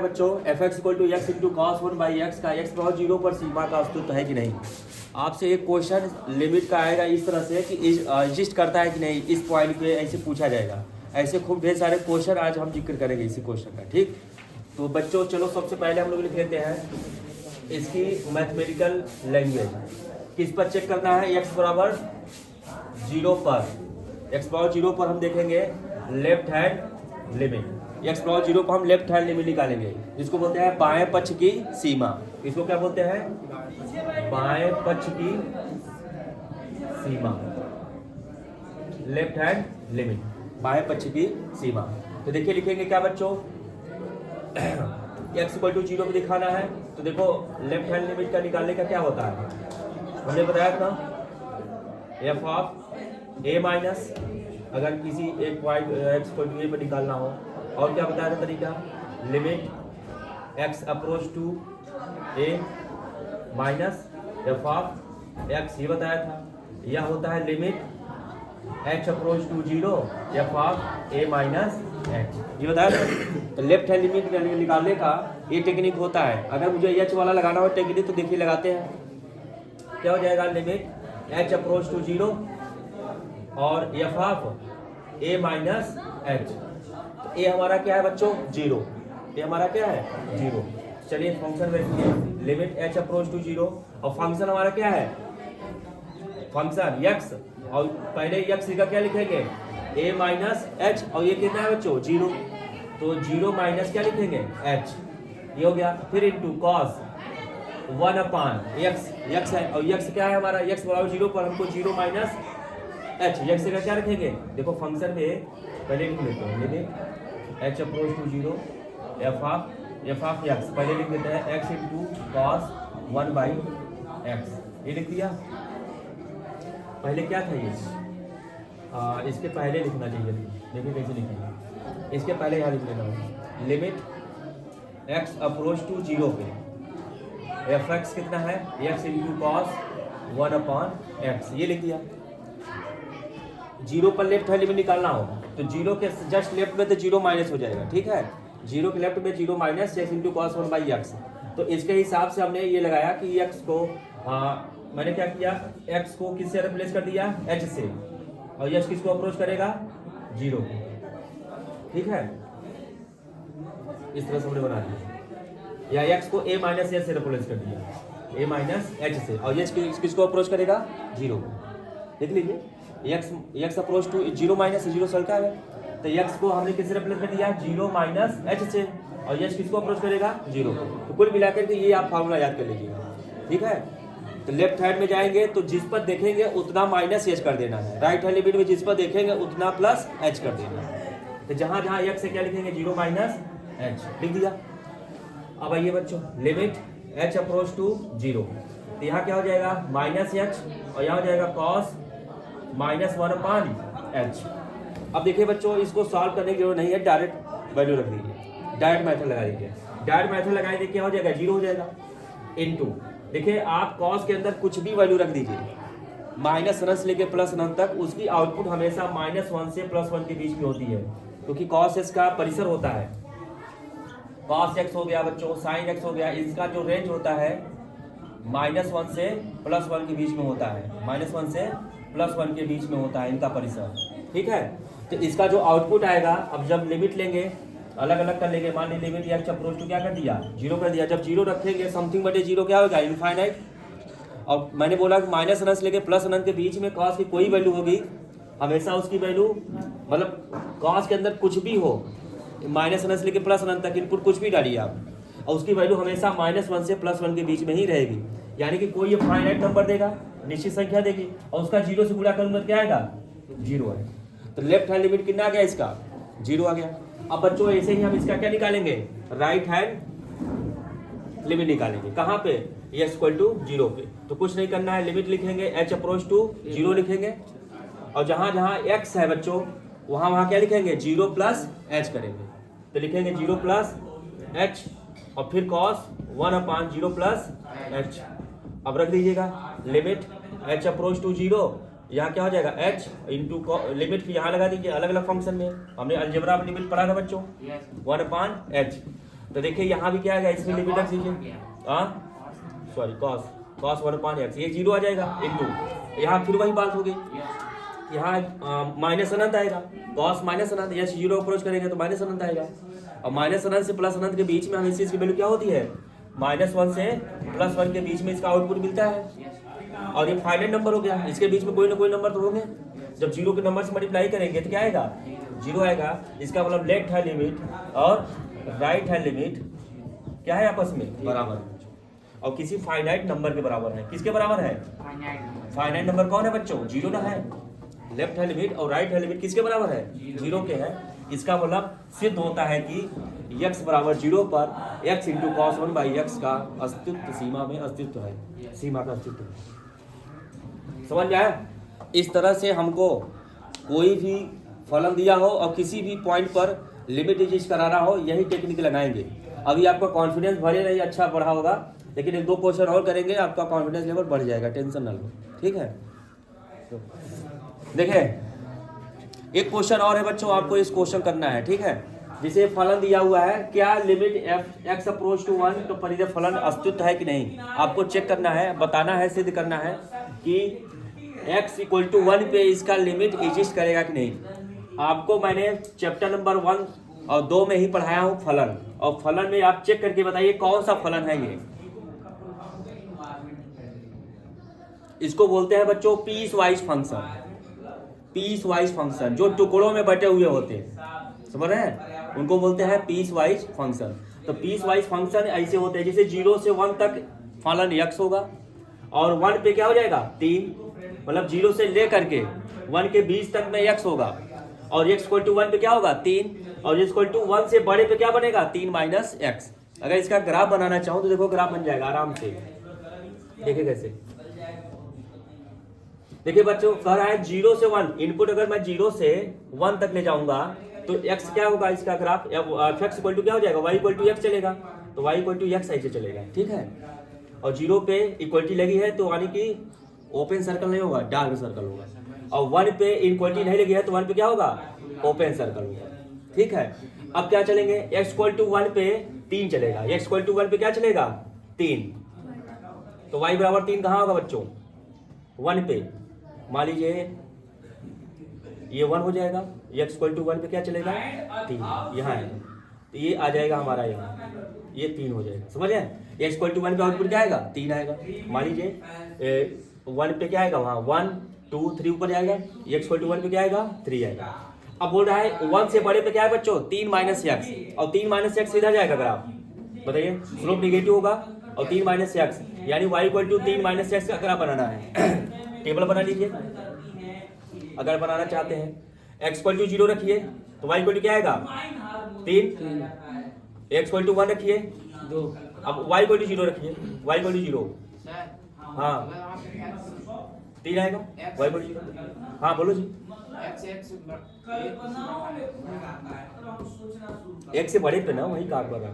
बच्चों f x equal to x into cos one by x का x बराबर 0 पर सीमा का अस्तित्व है कि नहीं। आपसे एक क्वेश्चन लिमिट का आएगा इस तरह से कि एग्जिस्ट करता है कि नहीं, इस पॉइंट पे ऐसे पूछा जाएगा। ऐसे खूब ढेर सारे क्वेश्चन आज हम जिक्र करेंगे इसी क्वेश्चन का। ठीक, तो बच्चों चलो सबसे पहले हम लोग लिख लेते हैं इसकी मैथमेटिकल लैंग्वेज। किस पर चेक करना है? एक्स बराबर 0 पर। एक्स बराबर 0 पर हम देखेंगे लेफ्ट हैंड लिमिट। एक्स बराबर 0 पर हम लेफ्ट हैंड लिमिट निकालेंगे, जिसको बोलते हैं बाएं पक्ष की सीमा। इसको क्या बोलते हैं? बाएं पक्ष की सीमा, लेफ्ट हैंड लिमिट, बाएं पक्ष की सीमा। तो देखिए लिखेंगे क्या बच्चों, एक्स इक्वल टू 0 पे दिखाना है। तो देखो लेफ्ट हैंड लिमिट का निकालने का क्या होता है, हमने बताया था एफ ऑफ ए माइनस, अगर किसी एक point x equal to a पर निकालना हो। और क्या बताया था तरीका, limit x approach to a minus f of x, ये बताया था। यह होता है limit h approach to 0 f of A minus h, ये बताया था। तो लेफ्ट हैंड लिमिट निकालने का ये टेक्निक होता है। अगर मुझे एच वाला लगाना हो टेक्निक तो देखिए लगाते हैं, क्या हो जाएगा, लिमिट एच अप्रोच टू 0 और F of A minus H. ए हमारा क्या है बच्चों? 0। ये हमारा क्या है? 0। चलिए फंक्शन में लिखिए लिमिट एच अप्रोच टू 0 और फंक्शन हमारा क्या है? फंक्शन x, और पहले x का क्या लिखेंगे? a माइनस एच, और ये कितना है बच्चों? 0। तो 0 माइनस क्या लिखेंगे? h, ये हो गया। फिर इंटू कॉस 1 अपान x है, और x क्या है हमारा? x बराबर 0 पर हमको 0 माइनस h, x का क्या रखेंगे? देखो फंक्शन में पहले लिख लेते हैं limit h approach to 0 f of x, पहले लिख देते हैं x into cos 1 by x, ये लिख दिया। पहले क्या था ये? इसके पहले लिखना चाहिए, देखिए कैसे लिखेंगे। इसके पहले यहाँ लिख लेना होगा लिमिट एक्स अप्रोच टू 0 पे एफ एक्स कितना है? X into cos 1 upon x, ये लिख दिया। 0 पर लेफ्ट हैंड लिमिट निकालना हो तो 0 के जस्ट लेफ्ट में तो 0 माइनस हो जाएगा। ठीक है, 0 के लेफ्ट में 0 minus x into cos 1 by x. तो इसके हिसाब से हमने ये लगाया कि एक्स को मैंने क्या किया, एक्स को किससे रिप्लेस कर दिया? एच से, और एच किसको अप्रोच करेगा? 0 को। ठीक है, इस तरह से हमने बना दिया, या एक्स को ए माइनस एच से रिप्लेस कर दिया, ए माइनस एच से, और एच किसको अप्रोच करेगा? 0 को। देख लीजिए x अप्रोच टू 0 माइनस 0 सल्टा है, तो x को हमने किससे रिप्लेस कर दिया? 0 माइनस h से, और h किसको अप्रोच करेगा? 0। तो कुल मिलाकर के ये आप फार्मूला याद कर लीजिएगा। ठीक है, तो लेफ्ट हैंड में जाएंगे तो जिस पर देखेंगे उतना माइनस h कर देना है, राइट हैंड लिमिट में जिस पर देखेंगे उतना प्लस h कर देना है। तो जहां जहां x से क्या लिखेंगे? 0 माइनस h लिख दिया। अब आइए बच्चों लिमिट h अप्रोच टू 0, तो यहाँ क्या हो जाएगा? माइनस h, और यहाँ हो जाएगा कॉस माइनस 1 अपान एच। अब देखिए बच्चों इसको सॉल्व करने की जरूरत नहीं है, डायरेक्ट वैल्यू रख दीजिए, डायरेक्ट मेथड लगा दीजिए। डायरेक्ट मेथड लगाएंगे क्या हो जाएगा? 0 हो जाएगा। इनटू देखिए आप कॉस के अंदर कुछ भी वैल्यू रख दीजिए, माइनस 1 से लेके प्लस 1 तक, उसकी आउटपुट हमेशा -1 से +1 के बीच में होती है, क्योंकि कॉस एक्स का परिसर होता है। कॉस एक्स हो गया बच्चों, साइन एक्स हो गया, इसका जो रेंज होता है -1 से +1 के बीच में होता है, -1 से +1 के बीच में होता है इनका परिसर। ठीक है, तो इसका जो आउटपुट आएगा, अब जब लिमिट लेंगे अलग अलग कर लेंगे, मान लीजिए लिमिट एक्स अप्रोच टू क्या कर दिया? 0 कर दिया। जब 0 रखेंगे समथिंग बटे 0 क्या होगा? इनफाइनाइट। और मैंने बोला कि -1 से लेके +1 के बीच में कॉस की कोई वैल्यू होगी, हमेशा उसकी वैल्यू, मतलब कॉस के अंदर कुछ भी हो, -1 से लेके +1 तक इनपुट कुछ भी डालिए आप, और उसकी वैल्यू हमेशा -1 से +1 के बीच में ही रहेगी। यानी कि कोई ये फाइनाइट नंबर देगा, निश्चित संख्या देगी, और उसका 0 से गुणा करूंगा क्या आएगा? 0 है। तो लेफ्ट हैंड लिमिट कितना आ गया इसका? 0 आ गया। अब बच्चों ऐसे ही हम इसका क्या निकालेंगे? राइट हैंड लिमिट निकालेंगे। कहाँ पे? एक्स इक्वल टू 0 पे। तो कुछ नहीं करना है, लिमिट लिखेंगे एच अप्रोच टू 0 लिखेंगे, और जहां जहां एक्स है बच्चों वहां वहां क्या लिखेंगे? 0 प्लस एच करेंगे। तो लिखेंगे 0 प्लस एच, और फिर कॉस 1 अपान 0 प्लस एच। अब रख दीजिएगा लिमिट एच अप्रोच टू 0, यहाँ क्या हो जाएगा? h इंटू लिमिट यहाँ लगा दीजिए, अलग अलग फंक्शन में हमने अलजेब्रा में लिमिट पढ़ा था बच्चों, 1 अपान एच। तो देखिए यहाँ भी क्या आएगा, इसमें लिमिट रख दीजिए, सॉरी cos 1/x, ये 0 आ जाएगा इंटू, यहाँ फिर वही बात हो गई, यहाँ माइनस अनंत आएगा, cos माइनस अनंत, यह 0 अप्रोच करेंगे तो माइनस अनंत आएगा, और माइनस अनंत से प्लस अनंत के बीच में हम इस चीज़ की वैल्यू क्या होती है, -1 से +1 के बीच में इसका आउटपुट मिलता है, और ये फाइनाइट नंबर हो गया, इसके बीच में कोई ना कोई नंबर तो होंगे, जब 0 के नंबर से मल्टीप्लाई करेंगे तो क्या आएगा, 0 आएगा। इसका मतलब लेफ्ट हैंड लिमिट और राइट हैंड लिमिट क्या है, आपस में बराबर है, और किसी फाइनाइट नंबर के बराबर है। किसके बराबर है, फाइनाइट नंबर कौन है बच्चों, 0 ना है। लेफ्ट हैंड लिमिट और राइट हैंड लिमिट किसके बराबर है, 0 के है। इसका मतलब सिद्ध होता है कि x बराबर 0 पर x इंटू cos 1/x का अस्तित्व सीमा में अस्तित्व है, सीमा का अस्तित्व है। समझ में आया? इस तरह से हमको कोई भी फलन दिया हो और किसी भी पॉइंट पर लिमिट एग्जिस्ट कराना हो, यही टेक्निक लगाएंगे। अभी आपका कॉन्फिडेंस भले नहीं अच्छा बढ़ा होगा, लेकिन 1-2 क्वेश्चन और करेंगे, आपका कॉन्फिडेंस लेवल बढ़ जाएगा, टेंशन ना लो, ठीक है। तो देखिए एक क्वेश्चन और है बच्चों, आपको इस क्वेश्चन करना है, ठीक है। जिसे फलन दिया हुआ है, क्या लिमिट x अप्रोच टू 1 तो परिधीय फलन अस्तित्व है कि नहीं, आपको चेक करना है, बताना है, सिद्ध करना है कि x = 1 पे इसका लिमिट एग्जिस्ट करेगा कि नहीं। आपको मैंने चैप्टर नंबर 1 और 2 में ही पढ़ाया हूँ फलन, और फलन में आप चेक करके बताइए कौन सा फलन है ये। इसको बोलते हैं बच्चों piecewise function, piecewise function, जो टुकड़ों में बटे हुए होते हैं, समझ रहे हैं, उनको बोलते हैं पीस वाइज फंक्शन। तो पीस वाइज फंक्शन ऐसे होते हैं, जैसे 0 से 1 तक फलन x होगा, और 1 पे क्या हो जाएगा 3, मतलब 0 से लेकर के 1 के बीच तक में x होगा, और x = 1 पे क्या होगा 3, और x = 1 से बड़े पे क्या बनेगा 3 - x। अगर इसका ग्राफ बनाना चाहूँ तो देखो ग्राफ बन जाएगा आराम से, देखिए कैसे। देखिए बच्चों कह रहा है 0 से 1, इनपुट अगर मैं 0 से 1 तक ले जाऊंगा तो x क्या होगा, इसका ग्राफ f(x) क्या हो जाएगा, y = x चलेगा, तो y = x ऐसे चलेगा, ठीक है। और 0 पे इक्वलिटी लगी है तो यानी कि ओपन सर्कल नहीं होगा, डार्क सर्कल होगा, और 1 पे इक्वलिटी नहीं लगी है तो 1 पे क्या होगा, ओपन सर्कल होगा, ठीक है। अब क्या चलेंगे, x = 1 पे 3 चलेगा, x = 1 पे क्या चलेगा 3, तो y = 3 कहाँ होगा बच्चों 1 पे, मान लीजिए ये 1 हो जाएगा, x = 1 पे क्या चलेगा 3, यहाँ है तो ये आ जाएगा हमारा, यहाँ ये 3 हो जाएगा, समझ रहे हैं। x = 1 पे आउटपुट क्या आएगा 3 आएगा, मान लीजिए 1 पे क्या आएगा, वहाँ 1 2 3 ऊपर जाएगा, x = 1 पे क्या आएगा 3 आएगा। अब बोल रहा है 1 से बड़े पे क्या है बच्चों 3 - x, और 3 - x सीधा जाएगा ग्राफ, बताइए स्लोप नेगेटिव होगा, और 3 - x यानी y = 3 - x का ग्राफ बनाना है। टेबल बना लीजिए अगर बनाना चाहते हैं। x = 0 रखिए तो y = क्या आएगा 3, x = 1 रखिए 2, अब y = 0 रखिए, y = 0, हाँ 3 आएगा, y = 0, हाँ बोलो जी। एक से बड़े पे ना वही काट बना,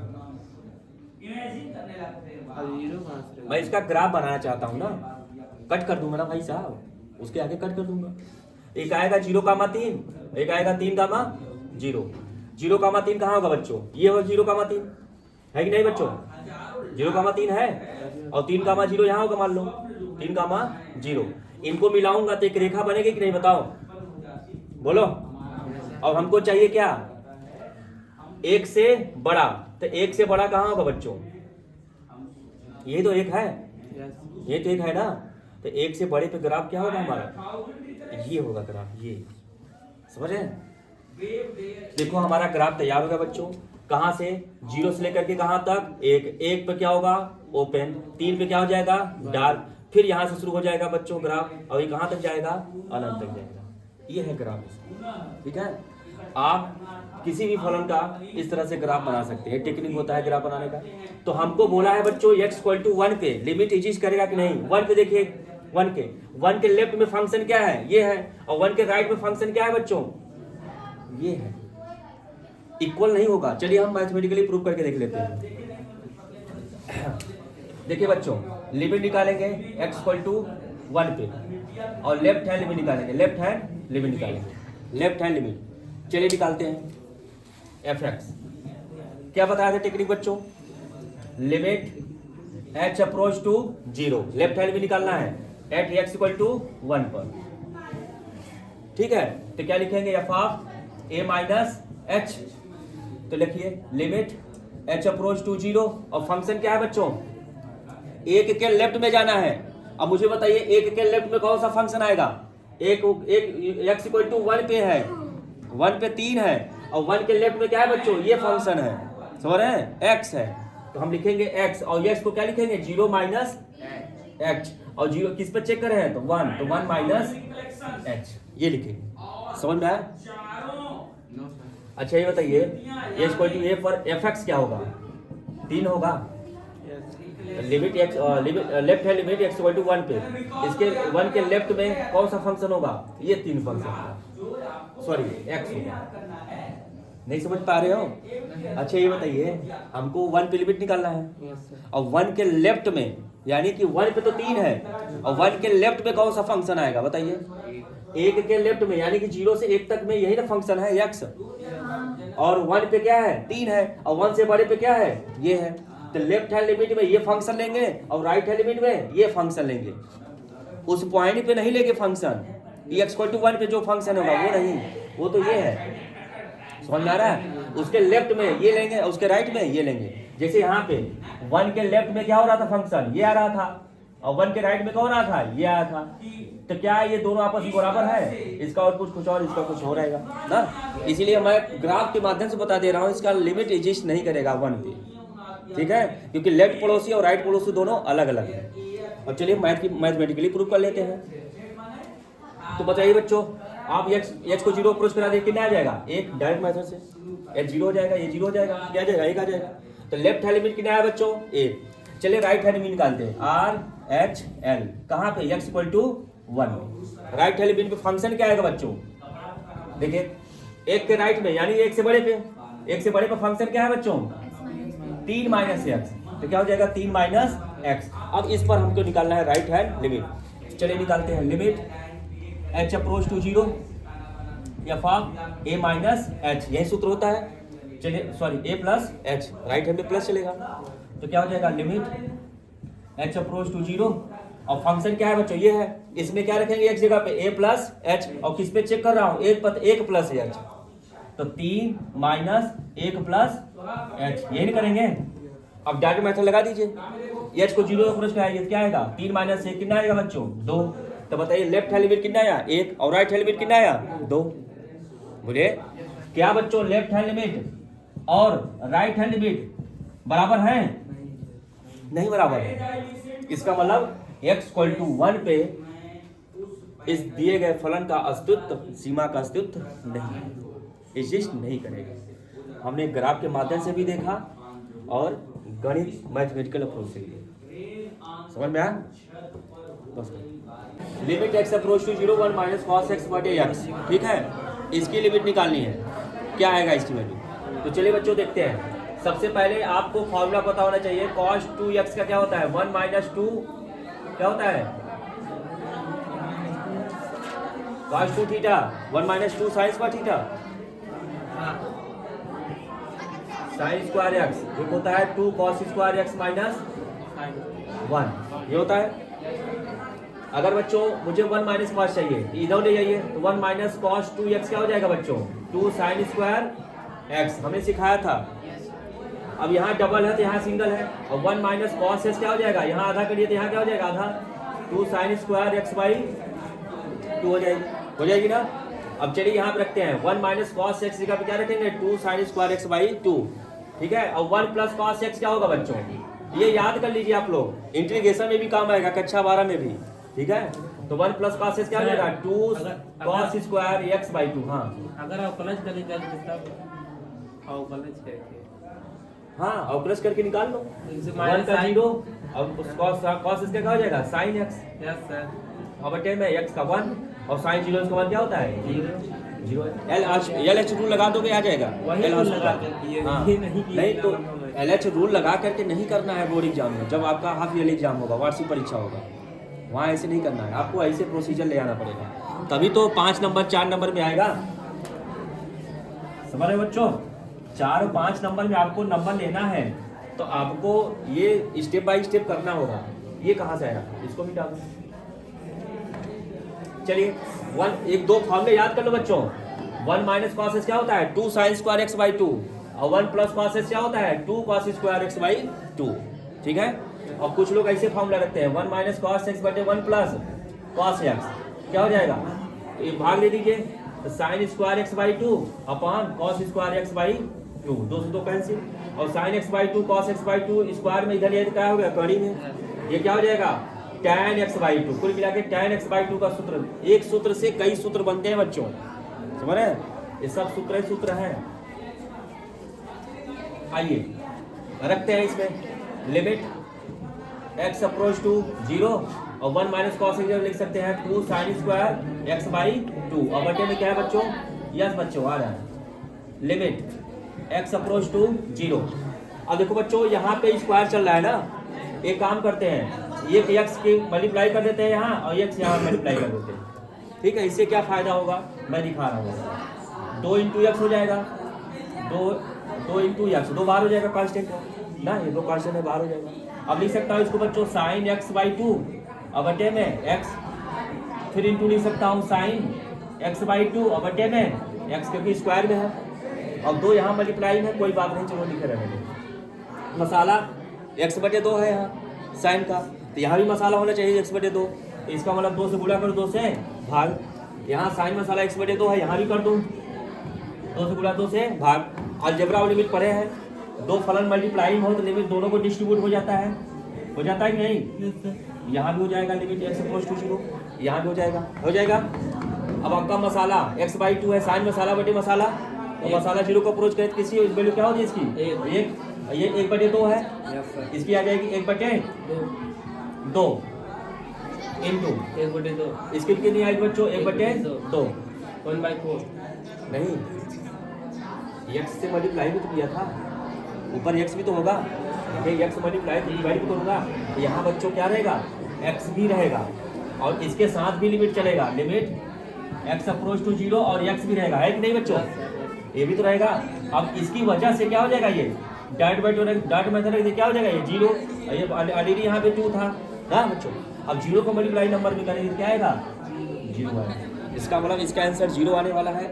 मैं इसका ग्राफ बनाना चाहता हूँ ना, कट कर दूंगा ना भाई साहब, उसके आगे कट कर दूंगा। एक आएगा 0,3, एक आएगा 3,0, 0,3 कहाँ होगा बच्चों, ये होगा 0,3 है कि नहीं बच्चों, 0,3 है, और 3,0 यहाँ होगा, मान लो 3,0। इनको मिलाऊंगा तो एक रेखा बनेगी कि नहीं बताओ, बोलो। और हमको चाहिए क्या, एक से बड़ा, तो एक से बड़ा कहाँ होगा बच्चों, ये तो एक है, ये तो एक है ना, तो एक से बड़े पे ग्राफ क्या होगा हमारा, ये होगा ग्राफ, ये समझ रहे हैं। देखो हमारा ग्राफ तैयार हो गया बच्चों, कहाँ से 0 से लेकर के कहाँ तक, एक पे क्या होगा ओपन, 3 पे क्या हो जाएगा डार्क, फिर यहाँ से शुरू हो जाएगा बच्चों ग्राफ, और ये कहाँ तक जाएगा अनंत तक जाएगा, ये है ग्राफ, ठीक है। आप किसी भी फलन का इस तरह से ग्राफ बना सकते हैं, टेक्निक होता है ग्राफ बनाने का। तो हमको बोला है बच्चों x = 1 पे लिमिट एग्जिस्ट करेगा कि नहीं, 1 पे देखिए 1 के लेफ्ट में फंक्शन क्या है, ये है, और 1 के राइट में फंक्शन क्या है बच्चों, ये है, इक्वल नहीं होगा। चलिए हम मैथमेटिकली प्रूव करके देख लेते हैं। देखिए बच्चों लिमिट निकालेंगे x = 1 पे, और लेफ्ट हैंड लिमिट निकालेंगे, लेफ्ट हैंड लिमिट। चलिए निकालते हैं f(x), क्या बताया था टेक्निक बच्चों? Limit h approach to 0, left hand में निकालना है एट x इक्वल टू 1 पर। ठीक है, तो क्या लिखेंगे? F of a minus h। तो लिखिए लिमिट h अप्रोच टू 0, और फंक्शन क्या है बच्चों? एक के लेफ्ट में जाना है। अब मुझे बताइए एक के लेफ्ट में कौन सा फंक्शन आएगा? एक x इक्वल टू 1 पे है, 1 पे 3 है, और 1 के लेफ्ट में क्या है बच्चों? ये फंक्शन है, समझ रहे हैं? x है, तो हम लिखेंगे x, और x को क्या लिखेंगे? 0 माइनस h, और 0 किस पे चेक कर रहे हैं? तो 1, तो 1 माइनस h, ये लिखेंगे। समझ में आया? अच्छा ये बताइए a इक्वल टू a पर fx क्या होगा? 3 होगा। Limit x, left hand limit x equal to 1 पे, इसके 1 के लेफ्ट में कौन सा फंक्शन होगा? ये 3 फंक्शन होगा, सॉरी x होगा। नहीं समझ पा रहे हो? अच्छा ये बताइए हमको 1 पे लिमिट निकालना है, और 1 के लेफ्ट में, यानी कि 1 पे तो 3 है, और 1 के लेफ्ट में कौन सा फंक्शन आएगा बताइए? 1 के लेफ्ट में, यानी कि 0 से 1 तक में यही ना फंक्शन है x, और 1 पे क्या है? 3 है, और 1 से बड़े पे क्या है? ये है। तो लेफ्ट हैंड लिमिट में ये फंक्शन लेंगे, और राइट हैंड लिमिट में ये फंक्शन लेंगे। उस पॉइंट पे नहीं लेंगे फंक्शन, x इक्वल टू 1 पे जो फंक्शन होगा वो नहीं, वो तो ये है। समझ में आ रहा है? उसके लेफ्ट में ये लेंगे, उसके राइट में ये लेंगे। जैसे यहाँ पे 1 के लेफ्ट में क्या हो रहा था? फंक्शन ये आ रहा था, और 1 के राइट में कौन आ रहा था? ये आया था। तो क्या ये दोनों आपस में बराबर है? इसका आउटपुट कुछ और, इसका कुछ हो रहेगा ना। इसीलिए मैं ग्राफ के माध्यम से बता दे रहा हूँ, इसका लिमिट एग्जिस्ट नहीं करेगा 1 पे, ठीक है? क्योंकि लेफ्ट पड़ोसी और राइट पड़ोसी दोनों अलग अलग है। और चलिए मैथमेटिकली प्रूव कर लेते हैं। तो बताइए बच्चों, आप x को 0 अप्रोच करा दे, कितना आ जाएगा? एक डायरेक्ट मेथड से h 0 हो जाएगा, ये 0 हो जाएगा, क्या आ जाएगा? 1 आ जाएगा। तो लेफ्ट हैंड लिमिट कितना है बच्चों? 1। चलिए राइट हैंड लिमिट निकालते हैं, r h l, कहाँ पे? x equal to 1। Right hand limit पे फंक्शन क्या आएगा बच्चों? देखिए 1 के राइट में, यानी 1 से बड़े पे, 1 से बड़े पे फंक्शन क्या है बच्चों? 3 माइनस एक्स, तो क्या हो जाएगा? 3 माइनस एक्स। अब इस पर हमको निकालना है राइट हैंड लिमिट। चलिए निकालते हैं। Limit h approach to 0 f of a minus h, यही सूत्र होता है। चलिए sorry a plus h, right hand में प्लस चलेगा, तो क्या हो जाएगा? लिमिट h अप्रोच टू 0, और फंक्शन क्या है बच्चों? ये है। इसमें क्या रखेंगे? एक जगह पे a प्लस h, और किस पे चेक कर रहा हूँ? 1 प्लस h, तो 3 माइनस 1 प्लस h, यही नहीं करेंगे? अब डायरेक्ट मेथड लगा दीजिए। h को 0 अप्रोच कराइए, क्या आएगा? 3 माइनस 1 कितना आएगा बच्चों? 2। तो बताइए लेफ्ट हैंड लिमिट कितना आया? 1, और राइट हैंड लिमिट कितना आया? 2। बोलिए क्या बच्चों लेफ्ट हैंड लिमिट और राइट हैंड लिमिट बराबर हैं? नहीं बराबर है। इसका मतलब x इक्वल टू 1 पे इस दिए गए फलन का अस्तित्व, सीमा का अस्तित्व नहीं, एग्जिस्ट नहीं करेगा। हमने ग्राफ के माध्यम से भी देखा और गणित मैथमेटिकल अप्रोच से भी। समझ में आया? बस limit x approach to 0 1 minus cos x बटे x, ठीक है? इसकी लिमिट निकालनी है, क्या आएगा इसकी वैल्यू? तो चलिए बच्चों देखते हैं। सबसे पहले आपको फॉर्मूला पता होना चाहिए। cos 2x का क्या होता है? 1 माइनस 2 क्या होता है? cos 2 theta, 1 minus 2 sine square theta, sine square x, एक होता है 2 cos स्क्वायर एक्स माइनस 1, ये होता है। अगर बच्चों मुझे 1 माइनस कॉस चाहिए, इधर ले जाइए, तो 1 माइनस कॉस 2x क्या हो जाएगा बच्चों? 2 साइन स्क्वायर x, हमने सिखाया था। अब यहाँ डबल है तो यहाँ सिंगल है, और 1 माइनस कॉस x क्या हो जाएगा? यहाँ आधा करिए तो यहाँ क्या हो जाएगा? आधा। 2 साइन स्क्वायर x बाई 2 हो जाएगी ना। अब चलिए यहाँ पे रखते हैं 1 माइनस कॉस x जगह पे क्या रखेंगे? 2 साइन स्क्वायर x बाई 2, ठीक है? और 1 प्लस कॉस x क्या होगा बच्चों? ये याद कर लीजिए आप लोग, इंटीग्रेशन में भी काम आएगा, कक्षा 12 में भी, ठीक है? तो 1 प्लस कॉस x क्या हो जाएगा? 2 कॉस स्क्वायर x बाई 2। हाँ अगर आप प्लस करेंगे तब हाँ, और प्लस करके निकाल लो। 1 का 0 और कॉस इसका क्या हो जाएगा? साइन x, यस सर, और बटे में x का 1 और साइन 0 इसका 1 क्या होता है? 0। एल एच रूल लगा दोगे आ जाएगा। वही रूल लगा के हाँ, नहीं तो एल एच रूल लगा करके नहीं करना है बोर्ड एग्जाम में। जब आपका हाफ ईयरली एग्जाम होगा, वार्षिक परीक्षा होगा, वहाँ ऐसे नहीं करना है, आपको ऐसे प्रोसीजर ले आना पड़ेगा, तभी तो 5 नंबर 4 नंबर में आएगा। समझ रहे बच्चों? 4 और 5 नंबर में आपको नंबर लेना है तो आपको ये स्टेप बाय स्टेप करना होगा। ये कहाँ से आया, इसको मिटा दो। चलिए 1 2 फॉर्मूले याद कर लो बच्चों। 1 माइनस कॉस क्या होता है 2 साइन स्क्वायर एक्स बाई 2 और 1 प्लस कॉस क्या होता है 2 कॉस स्क्वायर एक्स बाई 2। ठीक है। और कुछ लोग ऐसे फॉर्मूला रखते हैं 1 माइनस कॉस एक्स बटे 1 प्लस कॉस एक्स क्या हो जाएगा, ये भाग ले लीजिए तो sine square x by 2 upon cos square x by 2, 2 से 2 कैंसिल, और sine x by 2 cos x by 2 square में इधर ये क्या हो गया कड़ी में, ये क्या हो जाएगा tan x बाई 2। कुल मिला के tan x बाई 2 का सूत्र, एक सूत्र से कई सूत्र बनते हैं बच्चों, समझ रहे हैं, ये सब सूत्र हैं। आइए रखते हैं इसमें लिमिट x अप्रोच टू 0 और 1 माइनस कॉस एक्स लिख सकते हैं 2 साइन स्क्वायर एक्स बाई 2 और बटे में क्या है बच्चों, यस बच्चों आ रहा है लिमिट x अप्रोच टू 0। अब देखो बच्चों यहाँ पे स्क्वायर चल रहा है ना, एक काम करते हैं एक x की मल्टीप्लाई कर देते हैं यहाँ और x यहाँ मल्टीप्लाई कर देते हैं। ठीक है, इससे क्या फायदा होगा मैं दिखा रहा हूँ। 2 इंटू एक्स हो जाएगा, 2 इंटू एक्स, 2 बाहर हो जाएगा कांस्टेंट ना, ये 2 कांस्टेंट है बाहर हो जाएगा। अब लिख सकता हूँ इसको बच्चों साइन एक्स बाई 2 और बटे में एक्स, फिर इंटू लिख सकता हूँ साइन एक्स बाई 2 और बटे में एक्स क्योंकि स्क्वायर में है और 2 यहाँ मल्टीप्लाई में, कोई बात नहीं चलो लिखे रहने। मसाला एक्स बटे 2 है यहाँ साइन का, तो यहाँ भी मसाला होना चाहिए x बटे 2, तो इसका मतलब 2 से गुणा करो 2 से भाग, यहाँ साइन मसाला x बटे 2 है यहाँ भी कर दूँ 2 से गुणा 2 से भाग। अलजेब्रा और लिमिट पढ़े हैं, 2 फलन मल्टीप्लाइंग हो तो लिमिट दोनों को डिस्ट्रीब्यूट हो जाता है कि नहीं, यहाँ भी हो जाएगा लिमिट x अप्रोच टू 0, यहाँ भी हो जाएगा। अब आपका मसाला x बाई 2 है साइन मसाला बटे मसाला, तो मसाला 0 को अप्रोच करे किसी वैल्यू क्या होगी इसकी ये 1 बटे 2 है, इसकी आ जाएगी 1 बटे 2 इंटू 1 बटे 2, इसकी कितनी आई बच्चों 1 बटे 2 1/4 नहीं, x से मल्टीप्लाई भी तो किया था, ऊपर x भी तो होगा, देखिए x मल्टीप्लाई डिवाइड भी तो होगा, यहाँ बच्चों क्या रहेगा x भी रहेगा और इसके साथ भी लिमिट चलेगा, लिमिट x अप्रोच टू 0 और x भी रहेगा, है कि नहीं बच्चों, ये भी तो रहेगा। अब इसकी वजह से क्या हो जाएगा, ये डाट मेथड क्या हो जाएगा ये 0, ये ऑलरेडी यहाँ पे 2 था ना बच्चों, अब 0 को मल्टीप्लाई नंबर में करेंगे क्या आएगा 0 आएगा, इसका मतलब इसका आंसर 0 आने वाला है।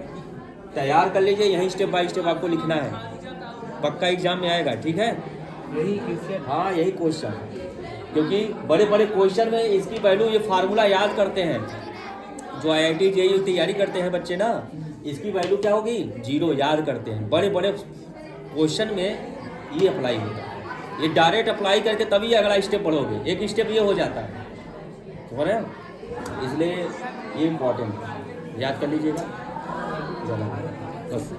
तैयार कर लीजिए, यही स्टेप बाय स्टेप आपको लिखना है, पक्का एग्जाम में आएगा। ठीक है, यही क्वेश्चन, हाँ यही क्वेश्चन, क्योंकि बड़े बड़े क्वेश्चन में इसकी वैल्यू ये फार्मूला याद करते हैं, जो IIT JEE तैयारी करते हैं बच्चे ना, इसकी वैल्यू क्या होगी 0 याद करते हैं। बड़े बड़े क्वेश्चन में ये अप्लाई होगा, ये डायरेक्ट अप्लाई करके तभी अगला स्टेप बढ़ोगे, एक स्टेप ये हो जाता है, समझ रहे हैं, इसलिए ये इम्पोर्टेंट याद कर लीजिएगा। बस